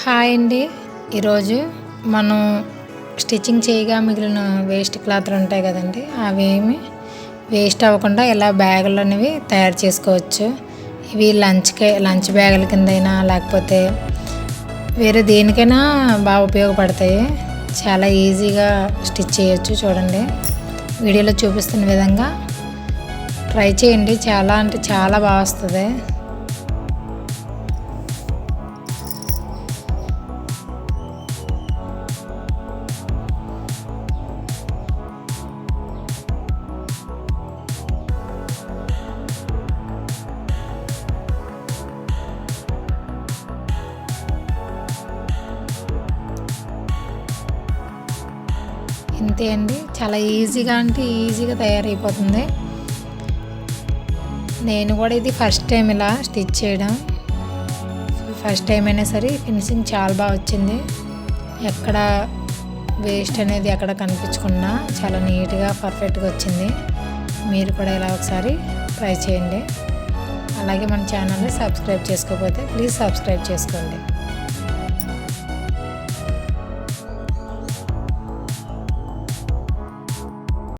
Hi అండి. ఈరోజు మనం స్టిచ్చింగ్ చేయగా మిగిలిన వేస్ట్ క్లాత్లు ఉంటాయి కదండి, అవేమి వేస్ట్ అవ్వకుండా ఇలా బ్యాగులు అనేవి తయారు చేసుకోవచ్చు. ఇవి లంచ్ బ్యాగుల కిందైనా లేకపోతే వేరే దేనికైనా బాగా ఉపయోగపడతాయి. చాలా ఈజీగా స్టిచ్ చేయొచ్చు. చూడండి, వీడియోలో చూపిస్తున్న విధంగా ట్రై చేయండి. చాలా అంటే చాలా బాగా వస్తుంది. ఇంతే అండి, చాలా ఈజీగా అంటే ఈజీగా తయారైపోతుంది. నేను కూడా ఇది ఫస్ట్ టైం ఇలా స్టిచ్ చేయడం. ఫస్ట్ టైం అయినా సరే ఫినిషింగ్ చాలా బాగా వచ్చింది. ఎక్కడ వేస్ట్ అనేది ఎక్కడ కనిపించకుండా చాలా నీట్గా పర్ఫెక్ట్గా వచ్చింది. మీరు కూడా ఇలా ఒకసారి ట్రై చేయండి. అలాగే మన ఛానల్ని సబ్స్క్రైబ్ చేసుకోకపోతే ప్లీజ్ సబ్స్క్రైబ్ చేసుకోండి.